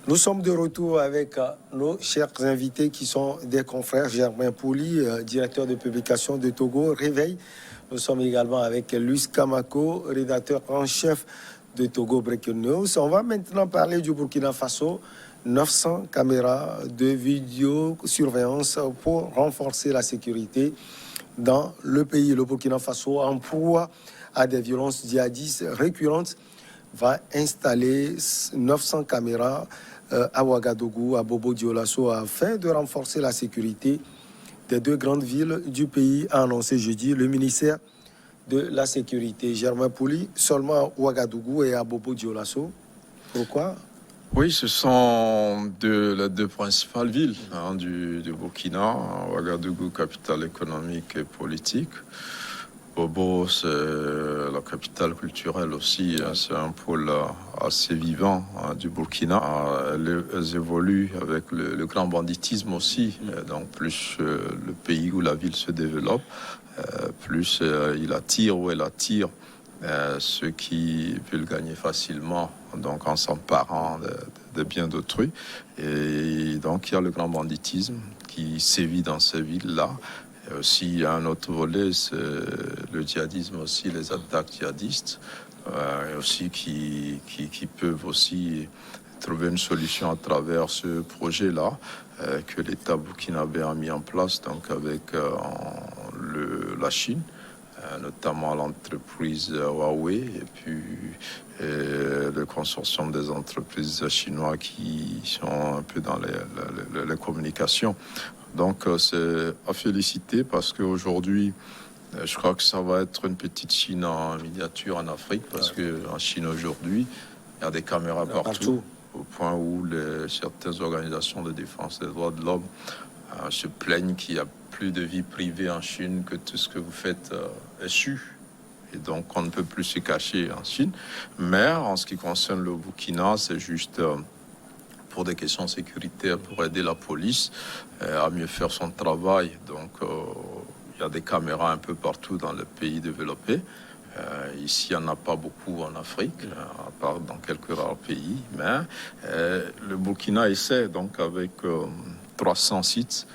Nous sommes de retour avec nos chers invités qui sont des confrères. Germain Pouli, directeur de publication de Togo Réveil. Nous sommes également avec Luis Kamako, rédacteur en chef de Togo Breaking News. On va maintenant parler du Burkina Faso. 900 caméras de vidéosurveillance pour renforcer la sécurité dans le pays. Le Burkina Faso, en proie à des violences djihadistes récurrentes, va installer 900 caméras à Ouagadougou, à Bobo-Dioulasso, afin de renforcer la sécurité des deux grandes villes du pays, a annoncé jeudi le ministère de la Sécurité. Germain Pouli, seulement à Ouagadougou et à Bobo-Dioulasso. Pourquoi ? Oui, ce sont les deux principales villes du Burkina. Ouagadougou, capitale économique et politique. Bobo, c'est la capitale culturelle aussi. C'est un pôle assez vivant du Burkina. Elles évoluent avec le grand banditisme aussi. Donc plus le pays ou la ville se développe, plus il attire ou elle attire ceux qui veulent gagner facilement, donc en s'emparant de biens d'autrui. Et donc il y a le grand banditisme qui sévit dans ces villes-là. Et aussi, il y a un autre volet, c'est le djihadisme aussi, les attaques djihadistes, et aussi qui peuvent aussi trouver une solution à travers ce projet-là que l'État burkinabé a mis en place, donc avec la Chine, notamment l'entreprise Huawei et puis le consortium des entreprises chinoises qui sont un peu dans les communications. Donc c'est à féliciter parce qu'aujourd'hui, je crois que ça va être une petite Chine en miniature en Afrique, parce qu'en Chine aujourd'hui, il y a des caméras partout, au point où certaines organisations de défense des droits de l'homme se plaignent qu'il n'y a plus de vie privée en Chine, que tout ce que vous faites est su. Et donc on ne peut plus se cacher en Chine. Mais en ce qui concerne le Burkina, c'est juste pour des questions sécuritaires, pour aider la police à mieux faire son travail. Donc, il y a des caméras un peu partout dans le pays développé. Ici, il n'y en a pas beaucoup en Afrique, à part dans quelques rares pays. Mais le Burkina essaie, donc, avec 300 sites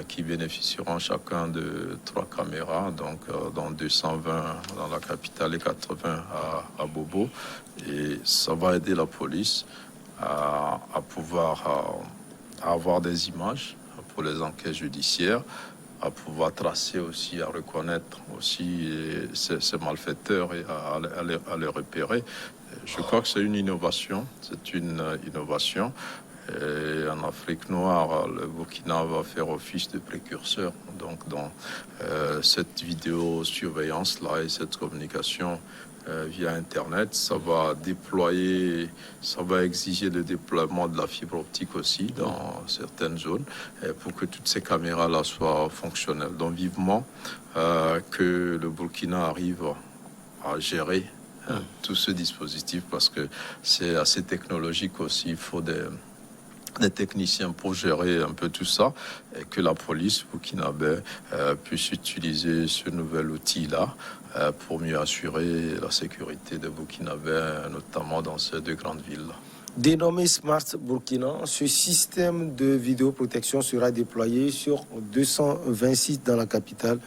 qui bénéficieront chacun de 3 caméras, donc dans 220 dans la capitale et 80 à Bobo. Et ça va aider la police à pouvoir avoir des images pour les enquêtes judiciaires, à pouvoir tracer aussi, à reconnaître aussi ces malfaiteurs et à les repérer. Je crois que c'est une innovation, Et en Afrique noire, le Burkina va faire office de précurseur. Donc dans cette vidéosurveillance-là et cette communication via Internet, ça va exiger le déploiement de la fibre optique aussi dans certaines zones pour que toutes ces caméras-là soient fonctionnelles. Donc vivement que le Burkina arrive à gérer tout ce dispositif, parce que c'est assez technologique aussi. Il faut des techniciens pour gérer un peu tout ça, et que la police burkinabé puisse utiliser ce nouvel outil-là pour mieux assurer la sécurité des Burkinabés, notamment dans ces deux grandes villes. Dénommé Smart Burkina, ce système de vidéoprotection sera déployé sur 220 sites dans la capitale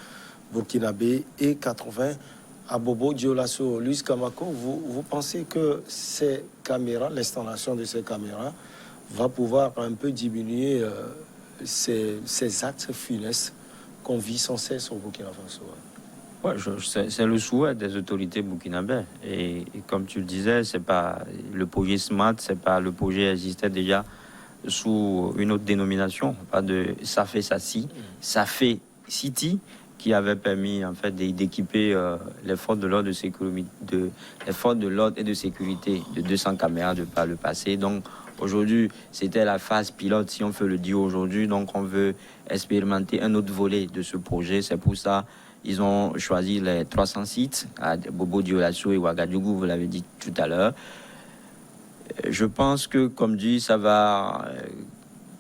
burkinabé et 80 à Bobo-Dioulasso. Luis Kamako, vous pensez que ces caméras, l'installation de ces caméras, va pouvoir un peu diminuer ces actes funestes qu'on vit sans cesse au Burkina Faso? Ouais, c'est le souhait des autorités burkinabées. Et comme tu le disais, c'est pas le projet SMART, c'est pas le projet existait déjà sous une autre dénomination, pas de Safé Sassi, Safé City, qui avait permis en fait d'équiper les forces de l'ordre et de sécurité de 200 caméras de par le passé. Donc aujourd'hui, c'était la phase pilote, si on peut le dire aujourd'hui. Donc on veut expérimenter un autre volet de ce projet. C'est pour ça ils ont choisi les 300 sites à Bobo-Dioulasso et Ouagadougou, vous l'avez dit tout à l'heure. Je pense que, comme dit, ça va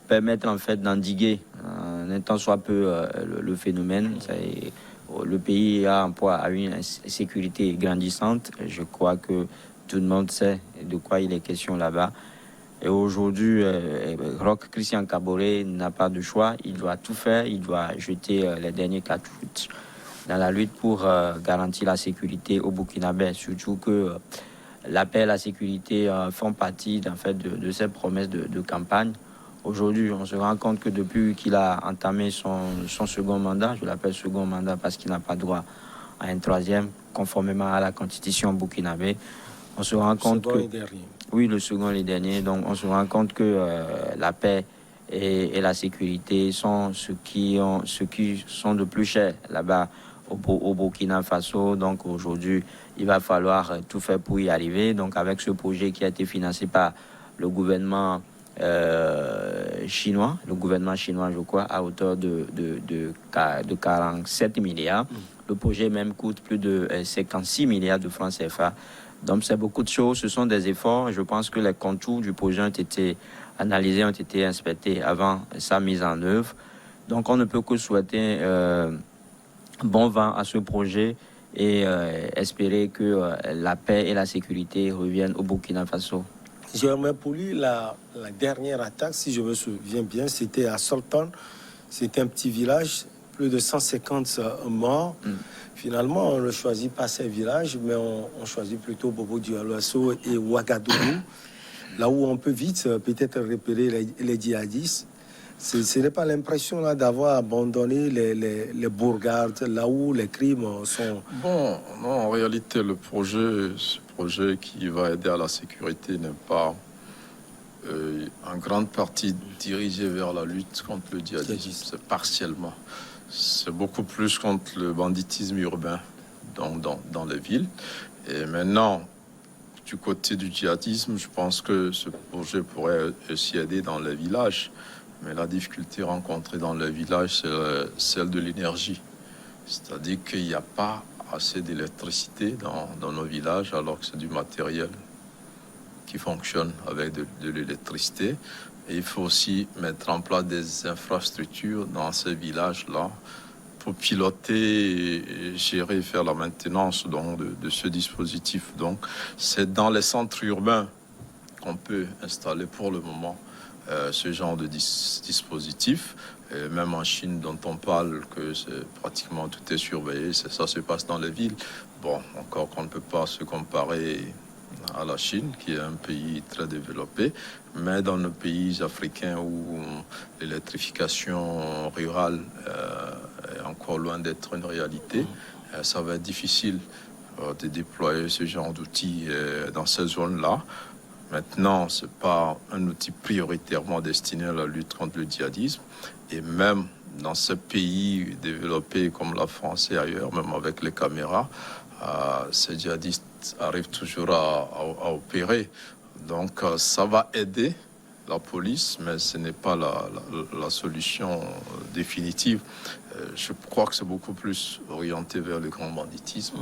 permettre en fait d'endiguer un tant soit peu le phénomène. Le pays a une insécurité grandissante. Je crois que tout le monde sait de quoi il est question là-bas. Et aujourd'hui, Roch Christian Kaboré n'a pas de choix. Il doit tout faire. Il doit jeter les derniers cartouches dans la lutte pour garantir la sécurité au Burkinabé. Surtout que la paix et la sécurité font partie en fait, de ces promesses de campagne. Aujourd'hui, on se rend compte que depuis qu'il a entamé son second mandat, je l'appelle second mandat parce qu'il n'a pas droit à un troisième, conformément à la constitution burkinabé, on se rend compte que... Oui, le second et le dernier. Donc, on se rend compte que la paix et la sécurité sont ce qui sont de plus cher là-bas au Burkina Faso. Donc, aujourd'hui, il va falloir tout faire pour y arriver. Donc, avec ce projet qui a été financé par le gouvernement chinois, je crois, à hauteur de 47 milliards. Le projet même coûte plus de 56 milliards de francs CFA. Donc, c'est beaucoup de choses, ce sont des efforts. Je pense que les contours du projet ont été analysés, ont été inspectés avant sa mise en œuvre. Donc, on ne peut que souhaiter bon vent à ce projet et espérer que la paix et la sécurité reviennent au Burkina Faso. Germain Poli, la dernière attaque, si je me souviens bien, c'était à Sultan. C'était un petit village, plus de 150 morts. Finalement, on ne choisit pas ces villages, mais on choisit plutôt Bobo-Dioulasso et Ouagadougou, là où on peut vite peut-être repérer les djihadistes. Ce n'est pas l'impression là d'avoir abandonné les bourgades, là où les crimes sont... Bon, non, en réalité, ce projet qui va aider à la sécurité n'est pas en grande partie dirigé vers la lutte contre le djihadisme. C'est partiellement. C'est beaucoup plus contre le banditisme urbain dans les villes. Et maintenant, du côté du djihadisme, je pense que ce projet pourrait aussi aider dans les villages. Mais la difficulté rencontrée dans les villages, c'est celle de l'énergie. C'est-à-dire qu'il n'y a pas assez d'électricité dans nos villages, alors que c'est du matériel qui fonctionne avec de l'électricité. Et il faut aussi mettre en place des infrastructures dans ces villages-là pour piloter et gérer, faire la maintenance donc, de ce dispositif. Donc, c'est dans les centres urbains qu'on peut installer pour le moment ce genre de dispositif. Et même en Chine, dont on parle que pratiquement tout est surveillé, ça se passe dans les villes. Bon, encore qu'on ne peut pas se comparer à la Chine, qui est un pays très développé, mais dans nos pays africains où l'électrification rurale est encore loin d'être une réalité, ça va être difficile de déployer ce genre d'outils dans ces zones-là. Maintenant, ce n'est pas un outil prioritairement destiné à la lutte contre le djihadisme, et même dans ces pays développés comme la France et ailleurs, même avec les caméras, ces djihadistes arrivent toujours à opérer. Donc ça va aider la police, mais ce n'est pas la solution définitive. Je crois que c'est beaucoup plus orienté vers le grand banditisme.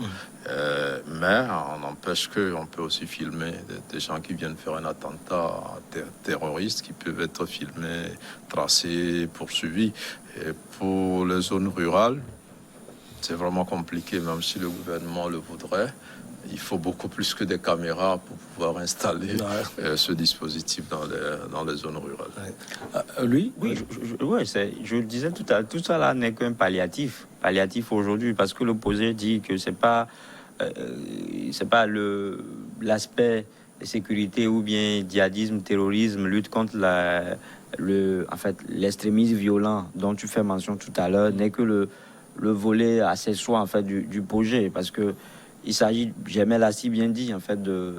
Mais on n'empêche qu'on peut aussi filmer des gens qui viennent faire un attentat terroriste, qui peuvent être filmés, tracés, poursuivis. Et pour les zones rurales, c'est vraiment compliqué, même si le gouvernement le voudrait. Il faut beaucoup plus que des caméras pour pouvoir installer ce dispositif dans les zones rurales. Lui, oui, je le disais tout ça là n'est qu'un palliatif aujourd'hui, parce que l'opposé dit que c'est pas l'aspect sécurité ou bien djihadisme, terrorisme, lutte contre l'extrémisme violent dont tu fais mention tout à l'heure, n'est que le volet accessoire en fait du projet, parce que il s'agit, j'aimais là si bien dit, en fait, de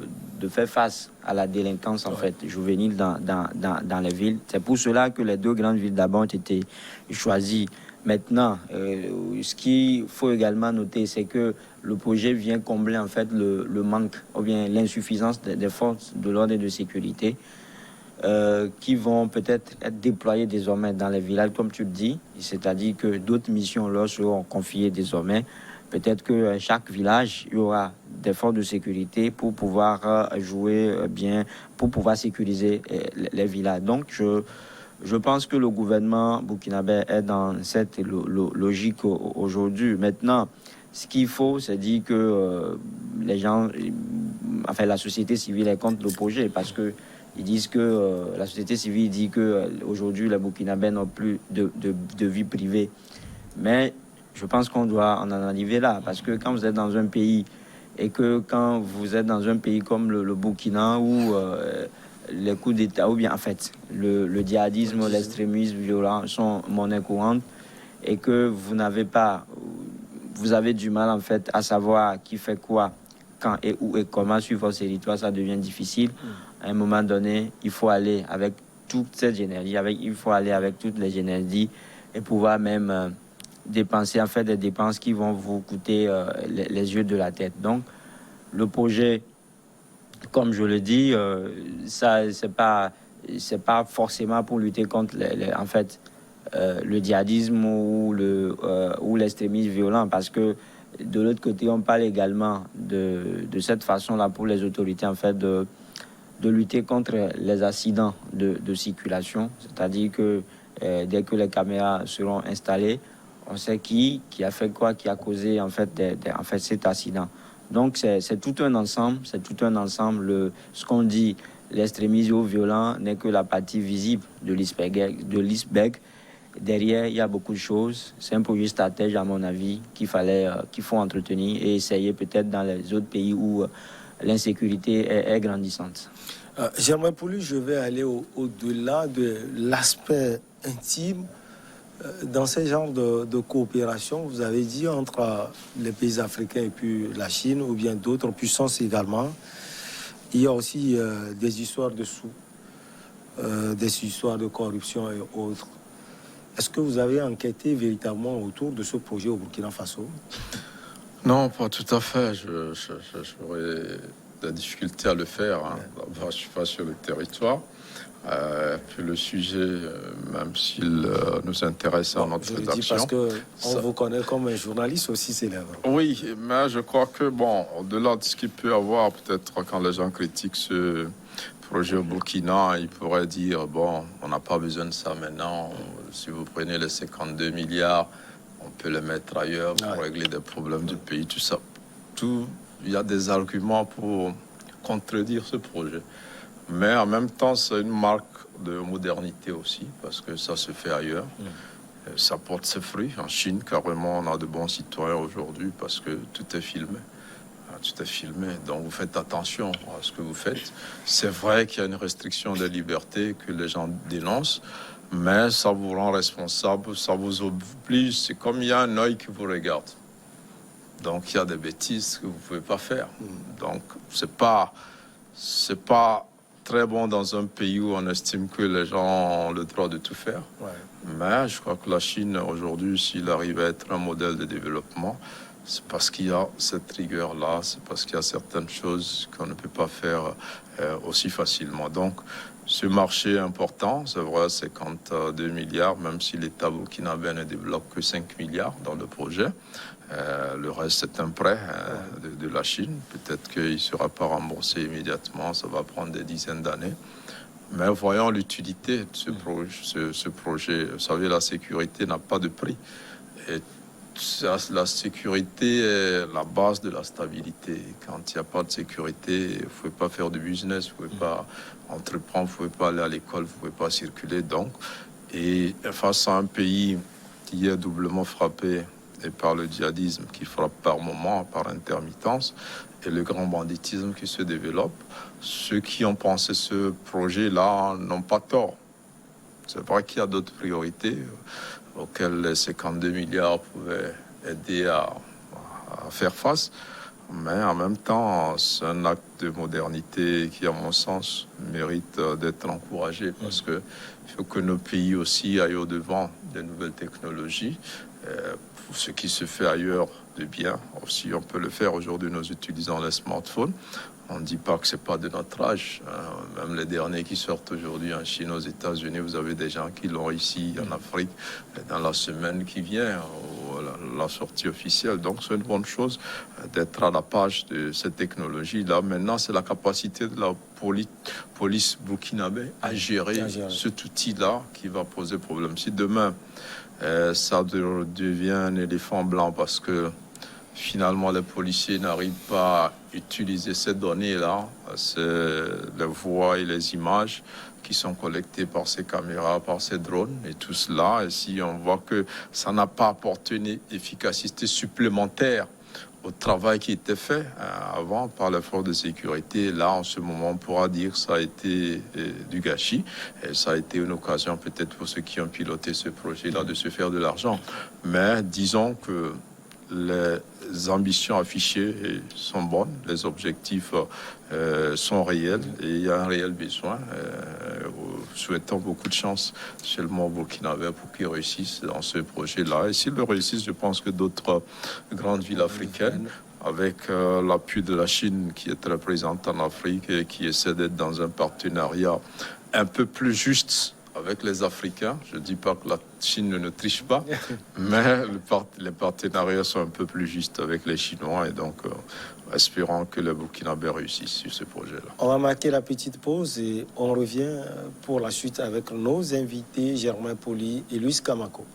faire face à la délinquance, en fait, juvénile dans les villes. C'est pour cela que les deux grandes villes d'abord ont été choisies. Maintenant, ce qu'il faut également noter, c'est que le projet vient combler, en fait, le manque, ou bien l'insuffisance des forces de l'ordre et de sécurité qui vont peut-être être déployées désormais dans les villages, comme tu le dis. C'est-à-dire que d'autres missions leur seront confiées désormais. Peut-être que chaque village, il y aura des forces de sécurité pour pouvoir jouer bien, pour pouvoir sécuriser les villages. Donc, je pense que le gouvernement burkinabé est dans cette logique aujourd'hui. Maintenant, ce qu'il faut, c'est dire que les gens, enfin la société civile est contre le projet, parce que Ils disent que la société civile dit que aujourd'hui les Burkinabés n'ont plus de vie privée. Mais je pense qu'on doit en arriver là, parce que quand vous êtes dans un pays et que quand vous êtes dans un pays comme le Burkina où les coups d'État, ou bien en fait le djihadisme, l'extrémisme violent sont monnaie courante, et que vous avez du mal en fait à savoir qui fait quoi, quand et où et comment sur votre territoire, ça devient difficile. À un moment donné, il faut aller avec toute cette énergie, il faut aller avec toutes les énergies et pouvoir même dépenser en fait des dépenses qui vont vous coûter les yeux de la tête. Donc le projet, comme je le dis, ça c'est pas forcément pour lutter contre en fait le djihadisme ou l'extrémisme violent, parce que de l'autre côté on parle également de cette façon-là pour les autorités en fait de lutter contre les accidents de circulation, c'est-à-dire que dès que les caméras seront installées, on sait qui a fait quoi, qui a causé en fait cet accident. Donc c'est tout un ensemble, ce qu'on dit, l'extrémisme violent n'est que la partie visible de l'iceberg. Derrière, il y a beaucoup de choses. C'est un projet stratège, à mon avis, qu'il faut entretenir et essayer peut-être dans les autres pays où l'insécurité est grandissante. Germain Pouli, je vais aller au-delà de l'aspect intime. Dans ce genre de coopération, vous avez dit, entre les pays africains et puis la Chine, ou bien d'autres puissances également, il y a aussi des histoires de sous, des histoires de corruption et autres. Est-ce que vous avez enquêté véritablement autour de ce projet au Burkina Faso? Non, pas tout à fait. J'aurais de la difficulté à le faire. Hein. Là-bas, je ne suis pas sur le territoire. Puis le sujet, même s'il nous intéresse à notre rédaction... Je le dis parce qu'on vous connaît comme un journaliste aussi célèbre. Oui, mais je crois que, au-delà de ce qu'il peut y avoir, peut-être quand les gens critiquent ce projet au Burkina, ils pourraient dire, on n'a pas besoin de ça maintenant. Si vous prenez les 52 milliards, on peut les mettre ailleurs pour régler des problèmes du pays, tout ça. Il y a des arguments pour contredire ce projet. Mais en même temps, c'est une marque de modernité aussi, parce que ça se fait ailleurs. Ça porte ses fruits. En Chine, carrément, on a de bons citoyens aujourd'hui parce que tout est filmé. Tout est filmé. Donc, vous faites attention à ce que vous faites. C'est vrai qu'il y a une restriction des libertés que les gens dénoncent, mais ça vous rend responsable, ça vous oblige. C'est comme il y a un œil qui vous regarde. Donc, il y a des bêtises que vous ne pouvez pas faire. Donc, c'est pas très bon dans un pays où on estime que les gens ont le droit de tout faire. Mais je crois que la Chine, aujourd'hui, s'il arrive à être un modèle de développement, c'est parce qu'il y a cette rigueur-là, c'est parce qu'il y a certaines choses qu'on ne peut pas faire aussi facilement. Donc, ce marché important, c'est vrai, 52 milliards, même si l'État burkinabé ne développe que 5 milliards dans le projet. Le reste, c'est un prêt de la Chine. Peut-être qu'il ne sera pas remboursé immédiatement, ça va prendre des dizaines d'années. Mais voyons l'utilité de ce projet. Vous savez, la sécurité n'a pas de prix. Et la sécurité est la base de la stabilité. Quand il n'y a pas de sécurité, vous ne pouvez pas faire du business, vous ne pouvez pas entreprendre, vous ne pouvez pas aller à l'école, vous ne pouvez pas circuler. Donc, et face à un pays qui est doublement frappé et par le djihadisme qui frappe par moment, par intermittence, et le grand banditisme qui se développe, ceux qui ont pensé ce projet-là n'ont pas tort. C'est vrai qu'il y a d'autres priorités auxquelles les 52 milliards pouvaient aider à faire face, mais en même temps, c'est un acte de modernité qui, à mon sens, mérite d'être encouragé, parce qu'il faut que nos pays aussi aillent au-devant des nouvelles technologies. Pour ce qui se fait ailleurs de bien, aussi on peut le faire aujourd'hui, nous utilisons les smartphones. On ne dit pas que c'est pas de notre âge. Même les derniers qui sortent aujourd'hui en Chine, aux États-Unis, vous avez des gens qui l'ont ici en Afrique dans la semaine qui vient, la sortie officielle. Donc c'est une bonne chose d'être à la page de cette technologie-là. Maintenant, c'est la capacité de la police burkinabé à gérer cet outil-là qui va poser problème. Si demain ça devient un éléphant blanc parce que finalement les policiers n'arrivent pas à utiliser ces données-là, c'est les voix et les images qui sont collectées par ces caméras, par ces drones et tout cela. Et si on voit que ça n'a pas apporté une efficacité supplémentaire au travail qui était fait avant par les forces de sécurité, là en ce moment on pourra dire que ça a été du gâchis et ça a été une occasion peut-être pour ceux qui ont piloté ce projet-là de se faire de l'argent. Mais disons que les ambitions affichées sont bonnes, les objectifs sont réels et il y a un réel besoin. Souhaitons beaucoup de chance seulement au Burkinabé pour qu'ils réussissent dans ce projet-là. Et s'ils le réussissent, je pense que d'autres grandes villes africaines, avec l'appui de la Chine qui est très présente en Afrique et qui essaie d'être dans un partenariat un peu plus juste avec les Africains. Je ne dis pas que la Chine ne triche pas, mais les partenariats sont un peu plus justes avec les Chinois et donc espérons que le Burkinabé réussisse sur ce projet-là. On va marquer la petite pause et on revient pour la suite avec nos invités Germain Poli et Luis Kamako.